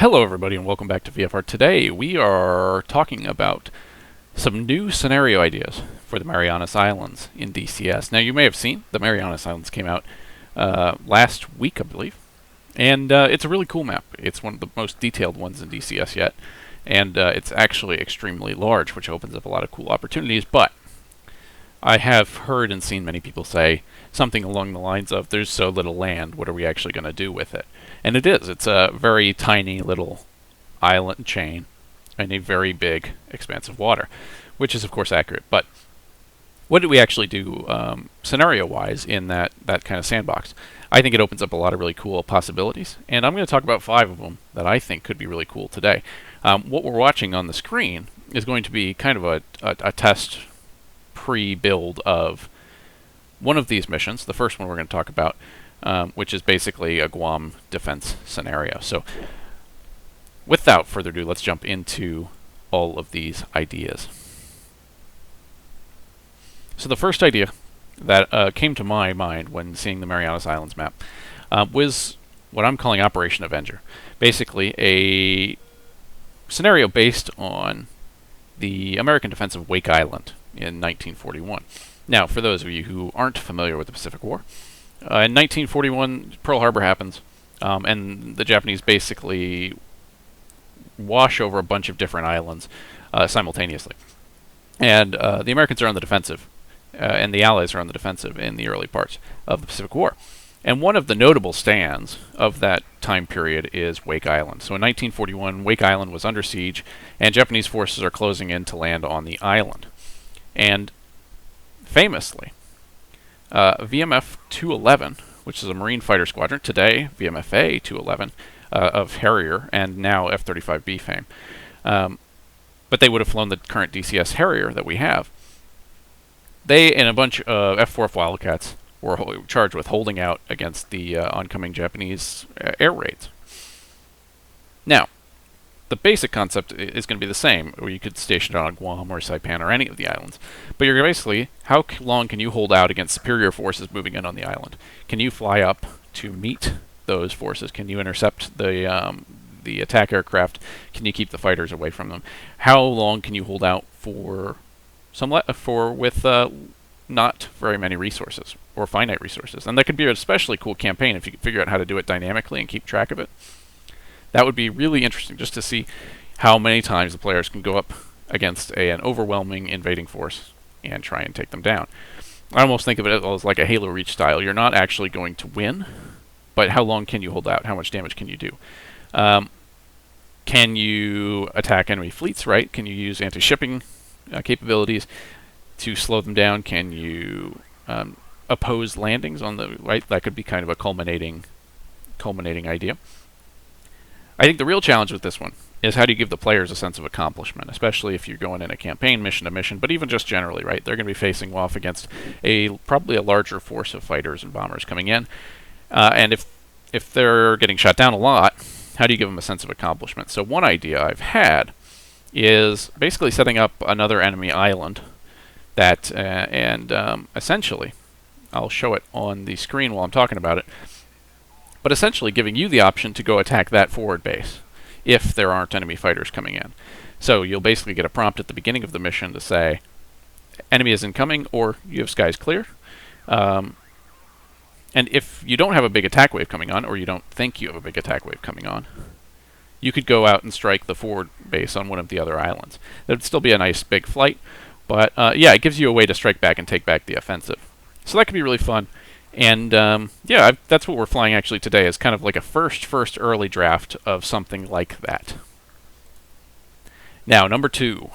Hello everybody and welcome back to VFR. Today we are talking about some new scenario ideas for the Marianas Islands in DCS. Now you may have seen the Marianas Islands came out last week, I believe, and it's a really cool map. It's one of the most detailed ones in DCS yet, and it's actually extremely large, which opens up a lot of cool opportunities, but I have heard and seen many people say something along the lines of, there's so little land, what are we actually going to do with it? And it is. It's a very tiny little island chain in a very big expanse of water, which is of course accurate. But what do we actually do scenario-wise in that kind of sandbox? I think it opens up a lot of really cool possibilities, and I'm going to talk about 5 of them that I think could be really cool today. What we're watching on the screen is going to be kind of a test pre-build of one of these missions, the first one we're going to talk about, which is basically a Guam defense scenario. So without further ado, let's jump into all of these ideas. So the first idea that came to my mind when seeing the Marianas Islands map was what I'm calling Operation Avenger. Basically a scenario based on the American defense of Wake Island in 1941. Now, for those of you who aren't familiar with the Pacific War, in 1941, Pearl Harbor happens, and the Japanese basically wash over a bunch of different islands simultaneously. And the Americans are on the defensive, and the Allies are on the defensive in the early parts of the Pacific War. And one of the notable stands of that time period is Wake Island. So in 1941, Wake Island was under siege, and Japanese forces are closing in to land on the island. And famously, VMF 211, which is a Marine fighter squadron, today VMFA 211 of Harrier and now F-35B fame, but they would have flown the current DCS Harrier that we have. They and a bunch of F-4 Wildcats were charged with holding out against the oncoming Japanese air raids. Now, the basic concept is going to be the same, or you could station it on Guam or Saipan or any of the islands. But you're basically, how long can you hold out against superior forces moving in on the island? Can you fly up to meet those forces? Can you intercept the attack aircraft? Can you keep the fighters away from them? How long can you hold out for with not very many resources or finite resources? And that could be an especially cool campaign if you could figure out how to do it dynamically and keep track of it. That would be really interesting just to see how many times the players can go up against an overwhelming invading force and try and take them down. I almost think of it as like a Halo Reach style. You're not actually going to win, but how long can you hold out? How much damage can you do? Can you attack enemy fleets, right? Can you use anti-shipping capabilities to slow them down? Can you oppose landings on the right? That could be kind of a culminating idea. I think the real challenge with this one is how do you give the players a sense of accomplishment, especially if you're going in a campaign mission to mission, but even just generally, right? They're going to be facing off against probably a larger force of fighters and bombers coming in, and if they're getting shot down a lot, how do you give them a sense of accomplishment? So one idea I've had is basically setting up another enemy island that, essentially, I'll show it on the screen while I'm talking about it, but essentially giving you the option to go attack that forward base if there aren't enemy fighters coming in. So you'll basically get a prompt at the beginning of the mission to say, enemy is incoming, or you have skies clear. And if you don't have a big attack wave coming on, or you don't think you have a big attack wave coming on, you could go out and strike the forward base on one of the other islands. That would still be a nice big flight, but yeah, it gives you a way to strike back and take back the offensive. So that could be really fun. And yeah, that's what we're flying actually today, is kind of like a first early draft of something like that. Now, number 2,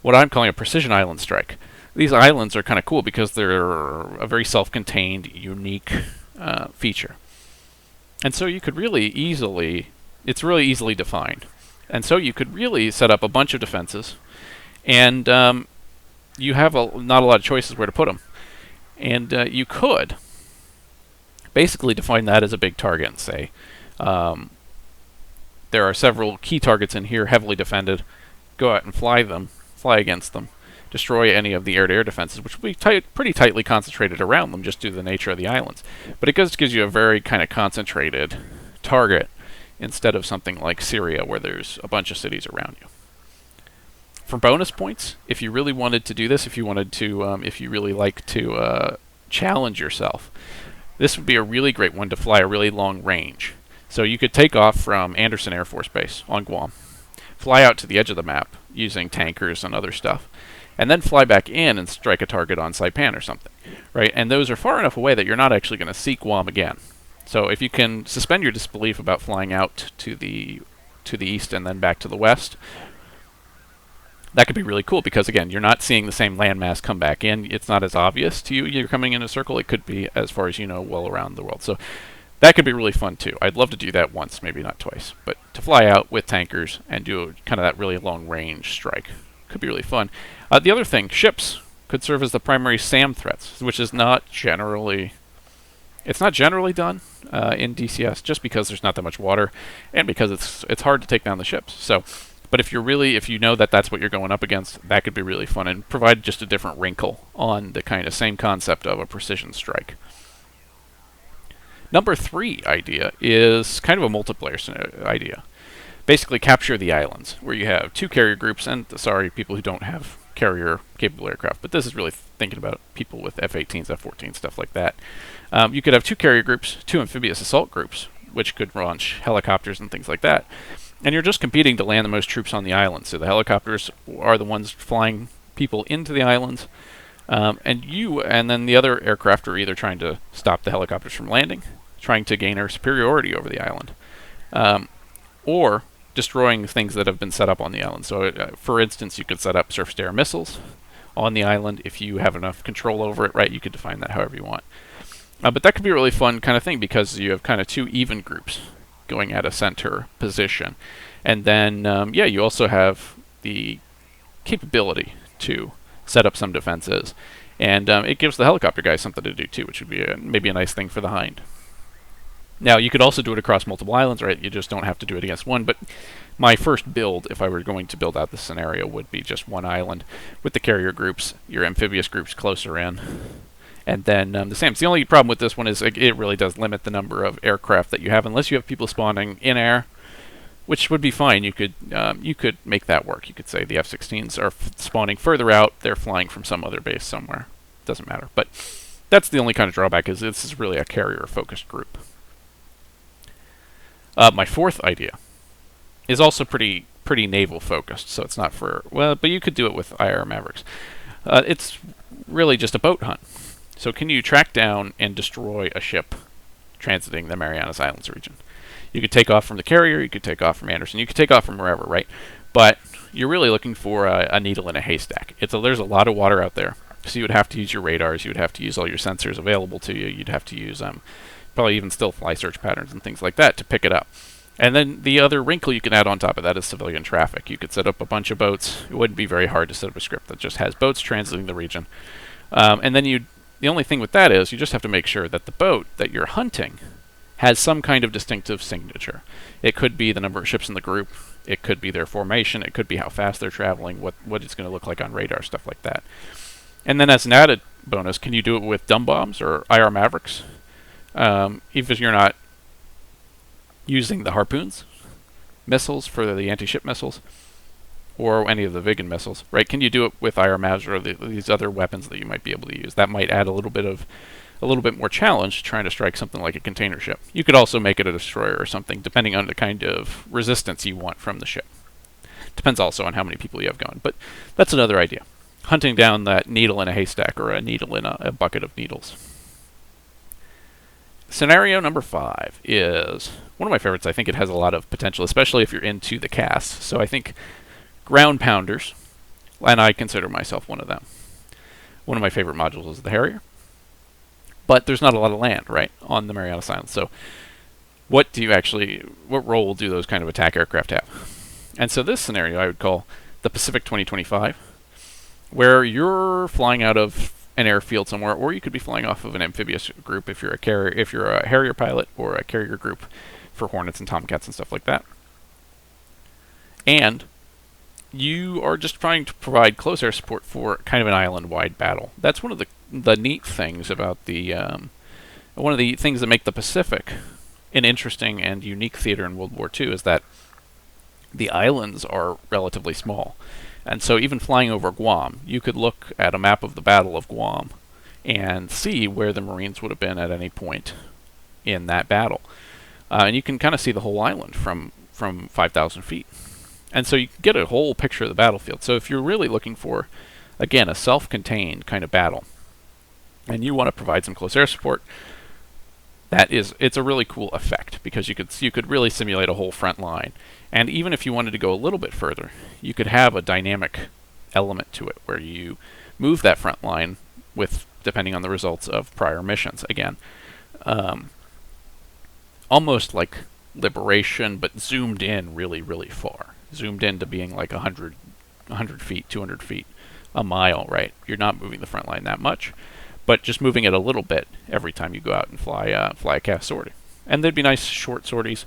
what I'm calling a precision island strike. These islands are kind of cool because they're a very self-contained, unique feature. And so you could really easily, it's really easily defined. And so you could really set up a bunch of defenses, and you have not a lot of choices where to put them. And you could basically define that as a big target and say, there are several key targets in here, heavily defended. Go out and fly against them. Destroy any of the air-to-air defenses, which will be pretty tightly concentrated around them just due to the nature of the islands. But it gives you a very kind of concentrated target instead of something like Syria where there's a bunch of cities around you. For bonus points, if you really wanted to do this, if you wanted to, if you really like to challenge yourself, this would be a really great one to fly a really long range. So you could take off from Andersen Air Force Base on Guam, fly out to the edge of the map using tankers and other stuff, and then fly back in and strike a target on Saipan or something, right? And those are far enough away that you're not actually going to see Guam again. So if you can suspend your disbelief about flying out to the east and then back to the west, that could be really cool because, again, you're not seeing the same landmass come back in. It's not as obvious to you you're coming in a circle. It could be, as far as you know, well around the world. So that could be really fun, too. I'd love to do that once, maybe not twice. But to fly out with tankers and do kind of that really long-range strike could be really fun. The other thing, ships could serve as the primary SAM threats, which is not generally... It's not generally done in DCS just because there's not that much water and because it's hard to take down the ships. So... But if you know that that's what you're going up against, that could be really fun and provide just a different wrinkle on the kind of same concept of a precision strike. Number 3 idea is kind of a multiplayer idea. Basically capture the islands, where you have 2 carrier groups, and sorry, people who don't have carrier-capable aircraft, but this is really thinking about people with F-18s, F-14s, stuff like that. You could have 2 carrier groups, 2 amphibious assault groups, which could launch helicopters and things like that. And you're just competing to land the most troops on the island. So the helicopters are the ones flying people into the islands, and then the other aircraft are either trying to stop the helicopters from landing, trying to gain our superiority over the island, or destroying things that have been set up on the island. So, for instance, you could set up surface-to-air missiles on the island if you have enough control over it. Right? You could define that however you want. But that could be a really fun kind of thing because you have kind of 2 even groups going at a center position. And then, you also have the capability to set up some defenses. And it gives the helicopter guys something to do too, which would be maybe a nice thing for the Hind. Now, you could also do it across multiple islands, right? You just don't have to do it against one. But my first build, if I were going to build out this scenario, would be just one island with the carrier groups, your amphibious groups closer in. And then the same. The only problem with this one is it really does limit the number of aircraft that you have, unless you have people spawning in air, which would be fine. You could make that work. You could say the F-16s are spawning further out. They're flying from some other base somewhere. Doesn't matter. But that's the only kind of drawback, is this is really a carrier-focused group. My 4th idea is also pretty naval-focused, so it's not for... Well, but you could do it with IR Mavericks. It's really just a boat hunt. So can you track down and destroy a ship transiting the Marianas Islands region? You could take off from the carrier, you could take off from Andersen, you could take off from wherever, right? But you're really looking for a needle in a haystack. There's a lot of water out there, so you would have to use your radars, you would have to use all your sensors available to you, you'd have to use probably even still fly search patterns and things like that to pick it up. And then the other wrinkle you can add on top of that is civilian traffic. You could set up a bunch of boats. It wouldn't be very hard to set up a script that just has boats transiting the region. And then the only thing with that is you just have to make sure that the boat that you're hunting has some kind of distinctive signature. It could be the number of ships in the group, it could be their formation, it could be how fast they're traveling, what it's going to look like on radar, stuff like that. And then as an added bonus, can you do it with dumb bombs or IR Mavericks? Even if you're not using the harpoons, missiles for the anti-ship missiles, or any of the Viggen missiles, right? Can you do it with IR Mavs or these other weapons that you might be able to use? That might add a little bit more challenge to trying to strike something like a container ship. You could also make it a destroyer or something, depending on the kind of resistance you want from the ship. Depends also on how many people you have going, but that's another idea. Hunting down that needle in a haystack or a needle in a bucket of needles. Scenario number 5 is one of my favorites. I think it has a lot of potential, especially if you're into the cast. So I think ground pounders, and I consider myself one of them. One of my favorite modules is the Harrier. But there's not a lot of land, right, on the Marianas Islands. So what role do those kind of attack aircraft have? And so this scenario I would call the Pacific 2025, where you're flying out of an airfield somewhere, or you could be flying off of an amphibious group if you're a Harrier pilot, or a carrier group for Hornets and Tomcats and stuff like that. And you are just trying to provide close air support for kind of an island-wide battle. That's one of the neat things about one of the things that make the Pacific an interesting and unique theater in World War II is that the islands are relatively small. And so even flying over Guam, you could look at a map of the Battle of Guam and see where the Marines would have been at any point in that battle. And you can kind of see the whole island from 5,000 feet. And so you can get a whole picture of the battlefield. So if you're really looking for, again, a self-contained kind of battle, and you want to provide some close air support, it's a really cool effect, because you could really simulate a whole front line. And even if you wanted to go a little bit further, you could have a dynamic element to it where you move that front line with, depending on the results of prior missions. Again, almost like Liberation, but zoomed in really, really far. Zoomed into being like 100 feet, 200 feet, a mile, right? You're not moving the front line that much, but just moving it a little bit every time you go out and fly a cast sortie. And there'd be nice short sorties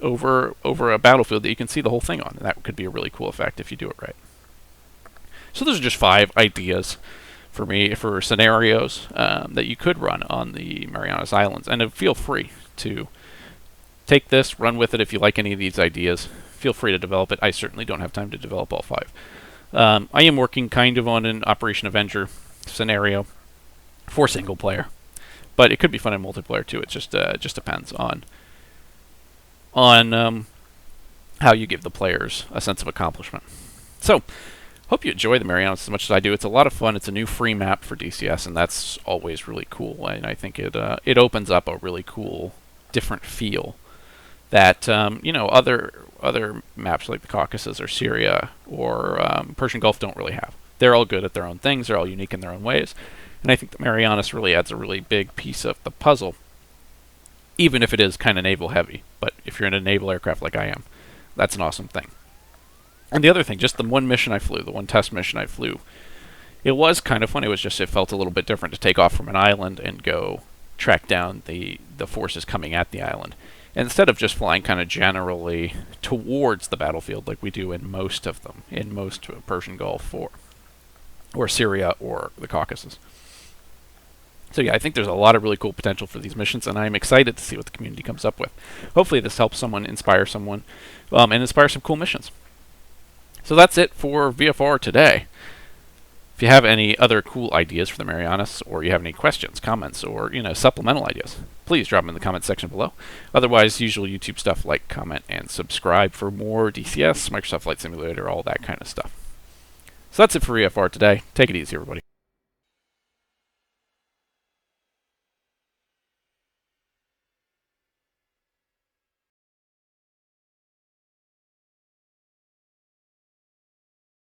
over a battlefield that you can see the whole thing on. And that could be a really cool effect if you do it right. So those are just 5 ideas for me for scenarios that you could run on the Marianas Islands. And feel free to take this, run with it if you like any of these ideas. Feel free to develop it. I certainly don't have time to develop all 5. I am working kind of on an Operation Avenger scenario for single player, but it could be fun in multiplayer too. It just depends on how you give the players a sense of accomplishment. So, hope you enjoy the Marianas as much as I do. It's a lot of fun. It's a new free map for DCS, and that's always really cool. And I think it opens up a really cool, different feel that other maps like the Caucasus or Syria or Persian Gulf don't really have. They're all good at their own things. They're all unique in their own ways. And I think the Marianas really adds a really big piece of the puzzle, even if it is kind of naval heavy. But if you're in a naval aircraft like I am, that's an awesome thing. And the other thing, just the one mission I flew, the one test mission I flew, it was kind of fun. It felt a little bit different to take off from an island and go track down the forces coming at the island, instead of just flying kind of generally towards the battlefield like we do in most of them, in most Persian Gulf or Syria or the Caucasus. So yeah, I think there's a lot of really cool potential for these missions, and I'm excited to see what the community comes up with. Hopefully this helps inspire someone, and inspire some cool missions. So that's it for VFR today. If you have any other cool ideas for the Marianas, or you have any questions, comments, or supplemental ideas, please drop them in the comment section below. Otherwise, usual YouTube stuff, like, comment, and subscribe for more DCS, Microsoft Flight Simulator, all that kind of stuff. So that's it for VFR today. Take it easy, everybody.